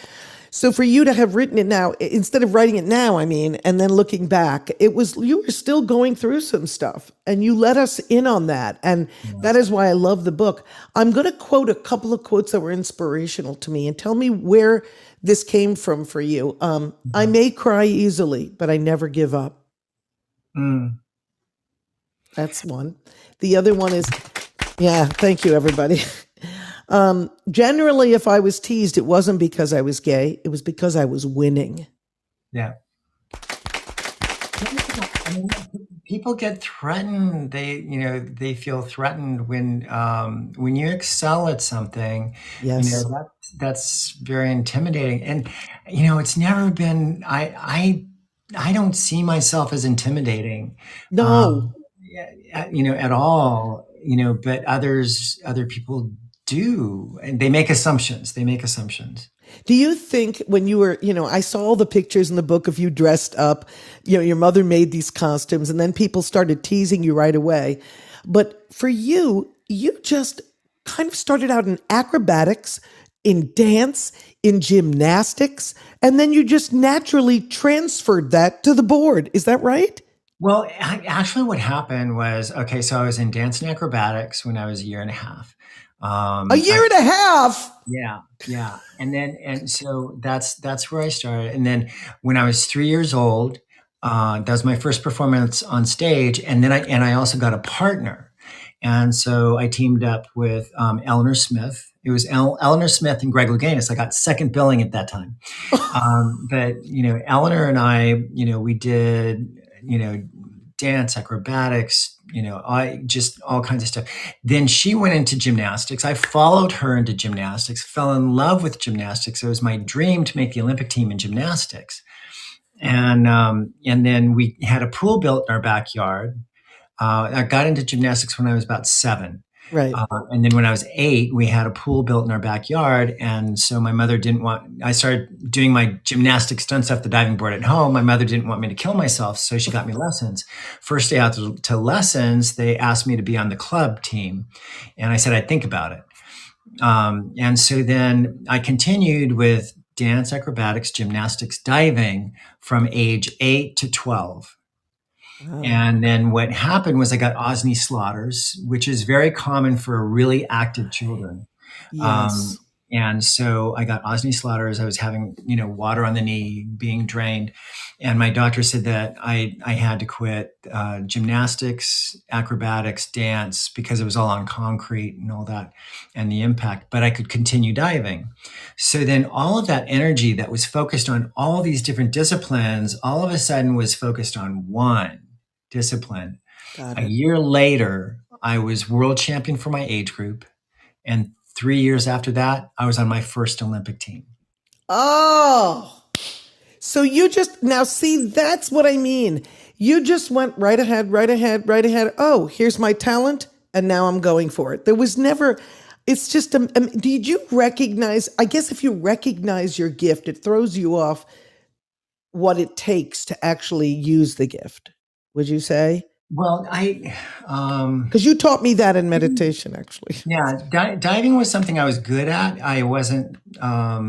So for you to have written it now, instead of writing it now, I mean, and then looking back, you were still going through some stuff and you let us in on that. And that is why I love the book. I'm going to quote a couple of quotes that were inspirational to me and tell me where this came from for you. I Mhm. may cry easily, but I never give up. Mm. That's one. The other one is, yeah, thank you, everybody. Generally, if I was teased, it wasn't because I was gay, it was because I was winning. Yeah. I mean, people get threatened. They feel threatened when you excel at something. Yes. That's very intimidating. And it's never been. I don't see myself as intimidating, No. yeah, at all. But other people do, and they make assumptions. They make assumptions. Do you think when you were, I saw all the pictures in the book of you dressed up, your mother made these costumes and then people started teasing you right away. But for you, you just kind of started out in acrobatics, in dance, in gymnastics, and then you just naturally transferred that to the board. Is that right? Well, actually, what happened was, okay, so I was in dance and acrobatics when I was a year and a half. A I year and a half. Yeah, yeah, and so that's where I started. And then when I was 3 years old, that was my first performance on stage. And I also got a partner, and so I teamed up with Eleanor Smith. It was Eleanor Smith and Greg Louganis. I got second billing at that time. But Eleanor and I, we did, dance, acrobatics, I just all kinds of stuff. Then she went into gymnastics. I followed her into gymnastics, fell in love with gymnastics. It was my dream to make the Olympic team in gymnastics. And then we had a pool built in our backyard. I got into gymnastics when I was about 7. Right. And then when I was 8, we had a pool built in our backyard. And so my mother didn't want, I started doing my gymnastic stunts off the diving board at home. My mother didn't want me to kill myself. So she got me lessons. First day out to lessons, they asked me to be on the club team. And I said, I'd think about it. And so then I continued with dance, acrobatics, gymnastics, diving from age 8 to 12. Wow. And then what happened was I got Osney Slaughters, which is very common for really active children. Um, Yes. and so I got Osney Slaughters. I was having, water on the knee, being drained. And my doctor said that I had to quit gymnastics, acrobatics, dance, because it was all on concrete and all that and the impact, but I could continue diving. So then all of that energy that was focused on all these different disciplines all of a sudden was focused on one discipline. Got A it. year later, I was world champion for my age group. And 3 years after that, I was on my first Olympic team. Oh. So you just now see, that's what I mean. You just went right ahead, right ahead, right ahead. Oh, here's my talent, and now I'm going for it. There was never. It's just. Did you recognize? I guess if you recognize your gift, it throws you off what it takes to actually use the gift. Would you say? Well, Because you taught me that in meditation, actually. yeah, diving was something I was good at. I wasn't, I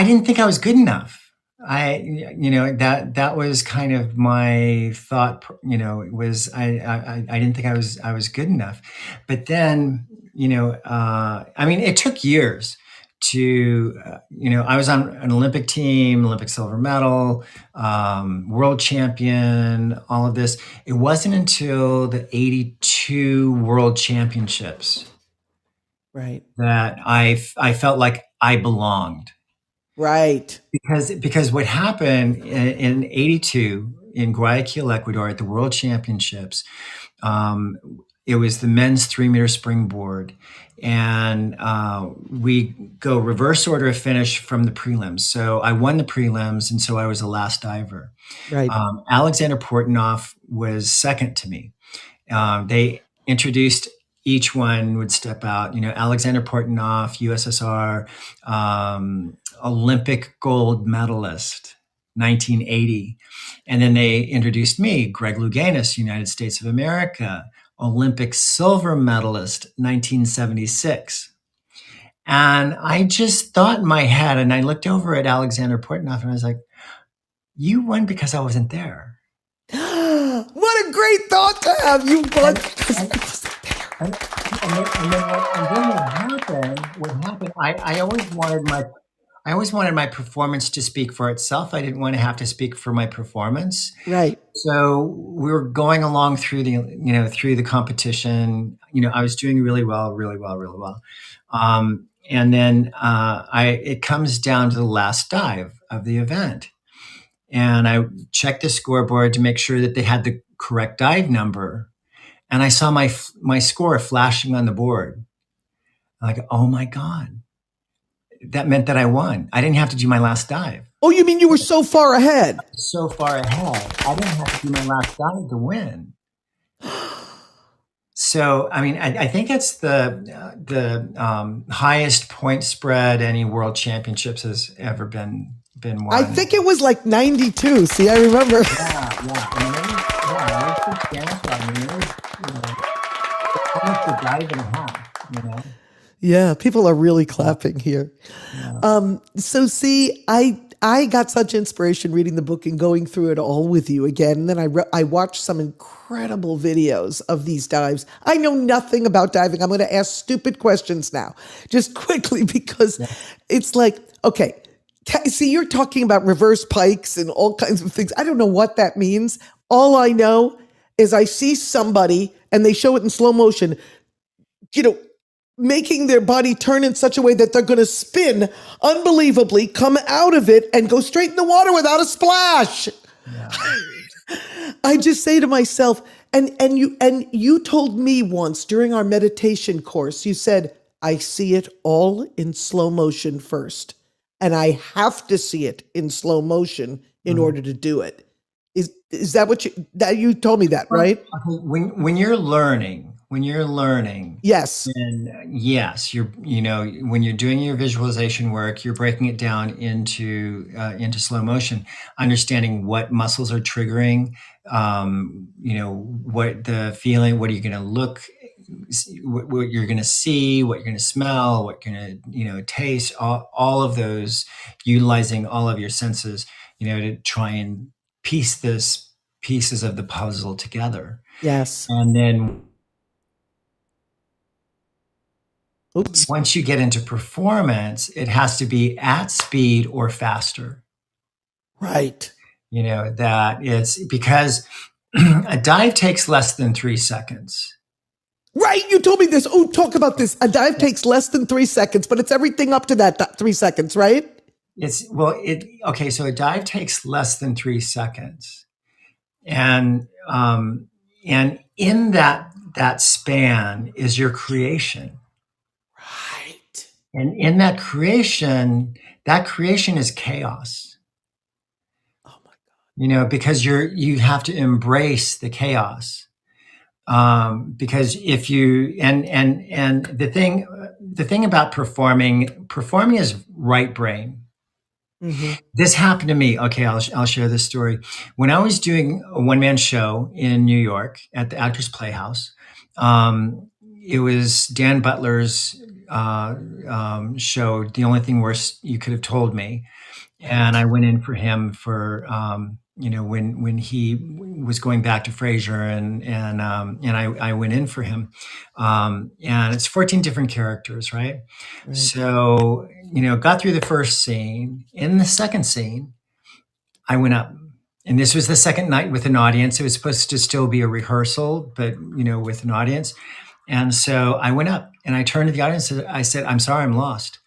didn't think I was good enough. That was kind of my thought. It was I didn't think I was good enough. But then I mean, it took years to I was on an Olympic team, Olympic silver medal, world champion, all of this. It wasn't until the '82 World Championships Right. that I felt like I belonged. Right. Because what happened in '82, in Guayaquil, Ecuador, at the World Championships. Um, it was the men's 3 meter springboard, and we go reverse order of finish from the prelims. So I won the prelims, and so I was the last diver. Right. Alexander Portnoy was second to me. They introduced each one would step out. Alexander Portnoy, USSR, Olympic gold medalist, 1980. And then they introduced me, Greg Louganis, United States of America, Olympic silver medalist, 1976. And I just thought in my head, and I looked over at Alexander Portnoy, and I was like, you won because I wasn't there. What a great thought to have. You won. What happened, I always wanted my performance to speak for itself. I didn't want to have to speak for my performance. Right. So we were going along through the competition. I was doing really well, really well, really well. And then it comes down to the last dive of the event. And I checked the scoreboard to make sure that they had the correct dive number. And I saw my score flashing on the board. I'm like, oh my God. That meant that I won. I didn't have to do my last dive. Oh, you mean you were so far ahead? So far ahead. I didn't have to do my last dive to win. So, I mean, I think it's the highest point spread any world championships has ever been won. I think it was like 92. See, I remember. Yeah. I mean, it was substantial. I mean, it was, almost a dive and a half, Yeah, people are really clapping here. Yeah. So see, I got such inspiration reading the book and going through it all with you again. And then I watched some incredible videos of these dives. I know nothing about diving. I'm going to ask stupid questions now, just quickly, because it's like, okay, see, you're talking about reverse pikes and all kinds of things. I don't know what that means. All I know is I see somebody and they show it in slow motion, making their body turn in such a way that they're going to spin unbelievably, come out of it, and go straight in the water without a splash. Yeah. I just say to myself, and you told me once during our meditation course, you said, I see it all in slow motion first, and I have to see it in slow motion in order to do it. Is that what you told me that, right? When you're learning, yes, then yes, when you're doing your visualization work, you're breaking it down into slow motion, understanding what muscles are triggering, what the feeling, what are you going to look, what you're going to see, what you're going to smell, what you're going to taste, all of those, utilizing all of your senses, to try and piece this pieces of the puzzle together. yes. And then Oops. once you get into performance, it has to be at speed or faster. Right. That it's because a dive takes less than 3 seconds. Right. You told me this. Oh, talk about this. A dive takes less than 3 seconds, but it's everything up to that 3 seconds, right? So a dive takes less than 3 seconds. And in that span is your creation. Right. And in that creation is chaos. Oh my God. Because you have to embrace the chaos. Because if you and the thing about performing is right brain. Mm-hmm. This happened to me. Okay, I'll share this story. When I was doing a one-man show in New York at the Actors Playhouse, it was Dan Butler's show, The Only Thing Worse You Could Have Told Me. And I went in for him for when he was going back to Frasier, and I went in for him, and it's 14 different characters, right? So got through the first scene. In the second scene, I went up, and this was the second night with an audience. It was supposed to still be a rehearsal, but with an audience. And so I went up and I turned to the audience and I said, "I'm sorry, I'm lost."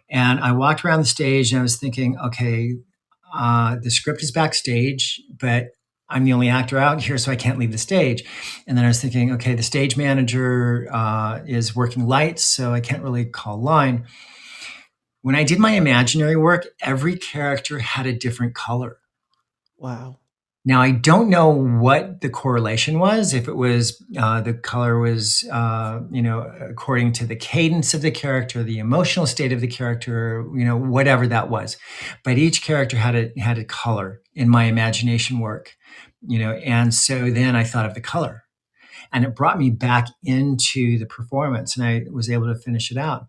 And I walked around the stage and I was thinking, okay, the script is backstage, but I'm the only actor out here, so I can't leave the stage. And then I was thinking, okay, the stage manager is working lights, so I can't really call line. When I did my imaginary work, every character had a different color. Wow. Now, I don't know what the correlation was, if it was the color was, according to the cadence of the character, the emotional state of the character, whatever that was. But each character had a color in my imagination work, and so then I thought of the color. And it brought me back into the performance, and I was able to finish it out.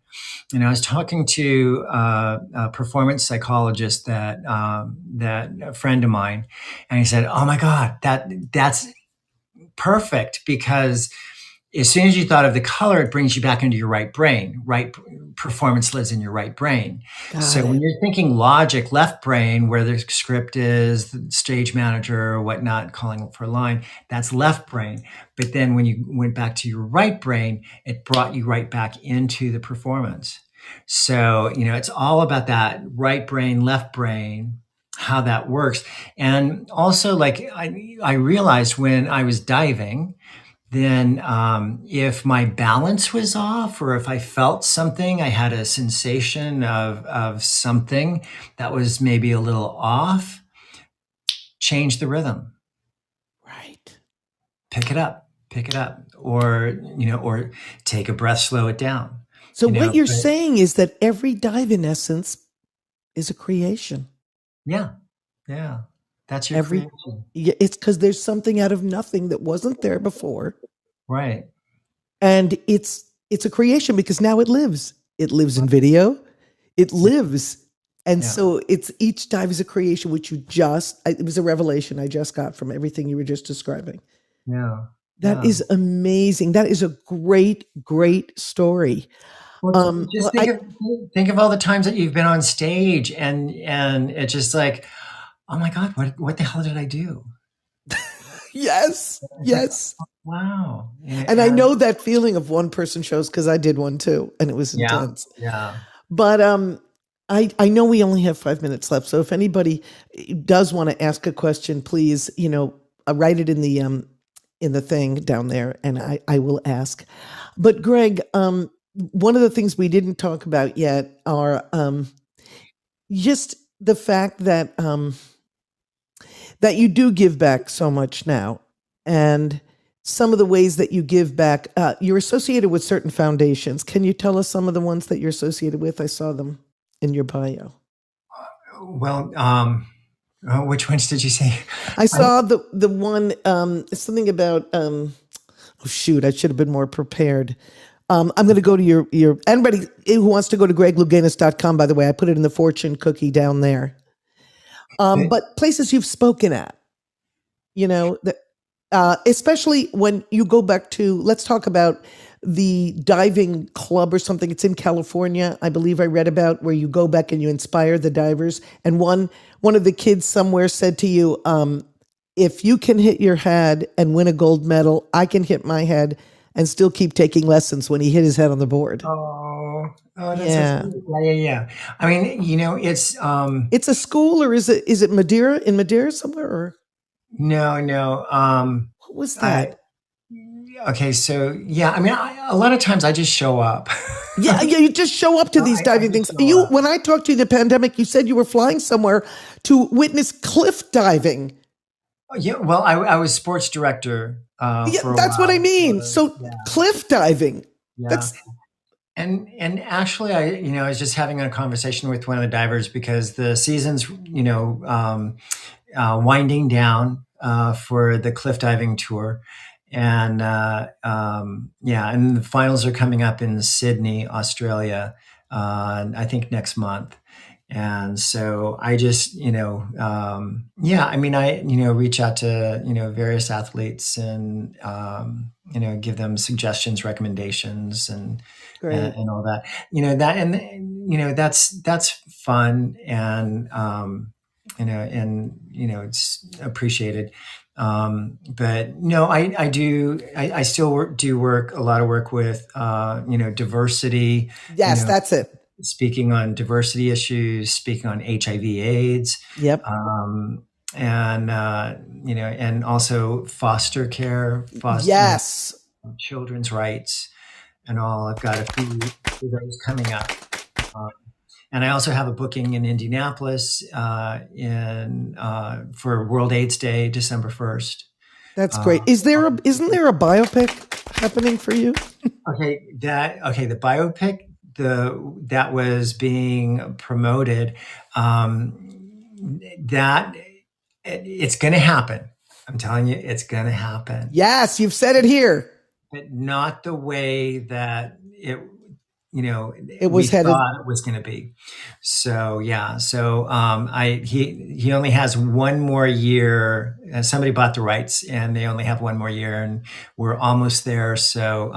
And I was talking to a performance psychologist that a friend of mine, and he said, "Oh my God, that's perfect because as soon as you thought of the color, it brings you back into your right brain. Right performance lives in your right brain. Got So when it. you're thinking logic, left brain, where the script is, the stage manager or whatnot, calling for a line, that's left brain. But then when you went back to your right brain, it brought you right back into the performance. So, it's all about that right brain, left brain, how that works. And also, like, I realized when I was diving, then if my balance was off or if I felt something, I had a sensation of something that was maybe a little off, change the rhythm, Right. pick it up, or take a breath, slow it down, So what you're but saying is that every dive, in essence, is a creation. yeah, yeah, that's your Every creation. Yeah, it's because there's something out of nothing that wasn't there before, Right, and it's a creation because now it lives. It lives in right, video. It yeah, lives, and yeah, so it's each dive is a creation, which it was a revelation I just got from everything you were just describing. yeah, That yeah. is amazing. That is a great, great story. Well, just Well, I think of all the times that you've been on stage, and it's just like, oh my God, what the hell did I do? yes, It's like, yes. wow. And I And know that feeling of one person shows because I did one too, and it was yeah, intense. yeah. But I know we only have 5 minutes left, so if anybody does want to ask a question, please, write it in the thing down there, and I will ask. But Greg, one of the things we didn't talk about yet are just the fact that you do give back so much now, and some of the ways that you give back. You're associated with certain foundations. Can you tell us some of the ones that you're associated with? I saw them in your bio. Well, which ones did you say? I I, saw the one something about oh shoot, I should have been more prepared. I'm going to go to your anybody who wants to go to greglouganis.com. By the way, I put it in the fortune cookie down there. But places you've spoken at, that especially when you go back to, let's talk about the diving club or something. It's in California, I believe I read about, where you go back and you inspire the divers. And one of the kids somewhere said to you, if you can hit your head and win a gold medal, I can hit my head and still keep taking lessons, when he hit his head on the board. that's so Yeah. sweet. Yeah, yeah, yeah. I mean, it's It's a school, or is it Madeira, in Madeira somewhere, or no, no. what was I that? Okay, so yeah. I mean, a lot of times I just show up. Yeah, yeah, you just show up to these I diving just things. show up. When I talked to you in the pandemic, you said you were flying somewhere to witness cliff diving. Yeah, well, I was sports director Yeah, for a that's what I while. mean. So Yeah, cliff diving. yeah. That's And actually, I was just having a conversation with one of the divers because the season's winding down for the cliff diving tour, and yeah, and the finals are coming up in Sydney, Australia. I think next month. And so I just, yeah, I mean, I, reach out to, various athletes and, give them suggestions, recommendations, great. and all that, that's fun. And, it's appreciated. But no, I still do work, a lot of work with, diversity, you Yes, know, that's it. speaking on diversity issues, speaking on HIV/AIDS, Yep. um, and and also foster care, Yes. children's rights, and all. I've got a few of those coming up. Um, and I also have a booking in Indianapolis in for World AIDS Day, December 1st. That's Uh, great. Isn't there a biopic happening for you? the biopic that was being promoted, that it's going to happen. I'm telling you, it's going to happen, Yes, you've said it here. but not the way that It we was headed. thought it was going to be. So yeah, so he only has one more year. Somebody bought the rights, and they only have one more year, and we're almost there. So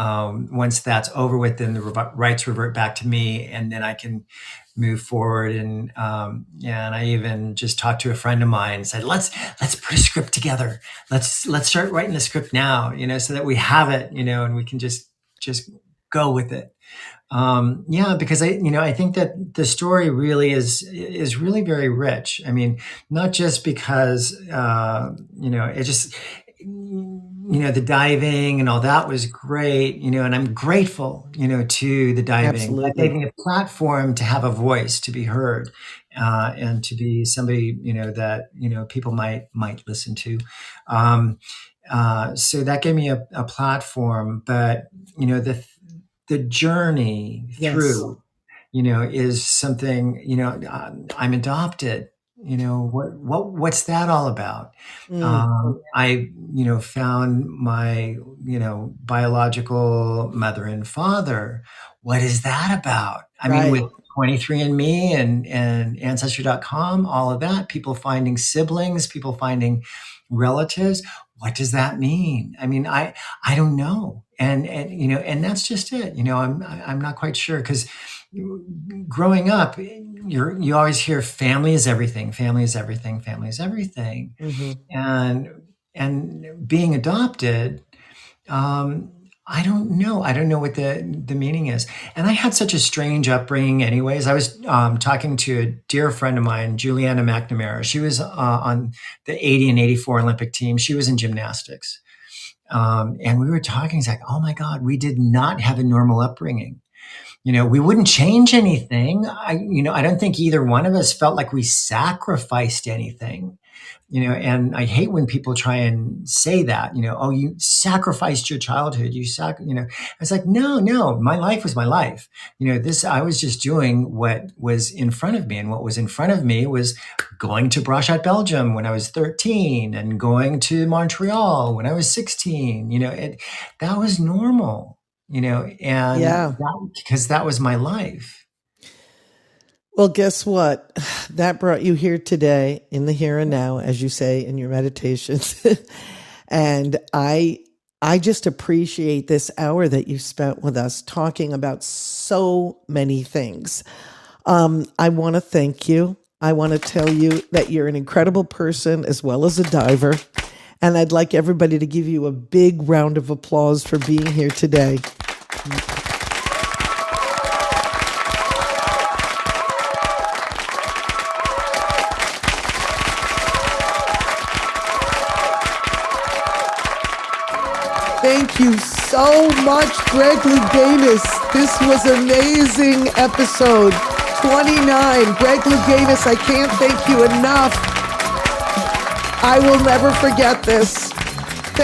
once that's over with, then the rights revert back to me, and then I can move forward. And and I even just talked to a friend of mine and said, let's put a script together. Let's start writing the script now, so that we have it, and we can just go with it. Because I think that the story really is really very rich. I mean, not just because it just the diving and all that was great, and I'm grateful, to the diving. That gave Absolutely. me a platform to have a voice, to be heard, and to be somebody, that people might listen to. So that gave me a platform, but the journey Yes. through, is something, I'm adopted. What's that all about? Mm, I, found my, biological mother and father. What is that about? I mean, right. with 23andMe and Ancestry.com, all of that, people finding siblings, people finding relatives. What does that mean? I mean, I don't know. And that's just it. I'm not quite sure, because growing up, you always hear family is everything, family is everything, family is everything. Hmm. And being adopted, um, I don't know what the meaning is. And I had such a strange upbringing anyways. I was talking to a dear friend of mine, Juliana McNamara. She was on the 80 and 84 Olympic team. She was in gymnastics. And we were talking, it's like, oh my God, we did not have a normal upbringing. We wouldn't change anything. I don't think either one of us felt like we sacrificed anything. And I hate when people try and say that, oh, you sacrificed your childhood. It's like, no, my life was my life. I was just doing what was in front of me. And what was in front of me was going to Brachat, Belgium when I was 13, and going to Montreal when I was 16. That was normal, Yeah. because that was my life. Well, guess what? That brought you here today in the here and now, as you say in your meditations. And I just appreciate this hour that you spent with us talking about so many things. I want to thank you. I want to tell you that you're an incredible person as well as a diver. And I'd like everybody to give you a big round of applause for being here today. Thank you so much, Greg Louganis. This was an amazing episode 29. Greg Louganis, I can't thank you enough. I will never forget this.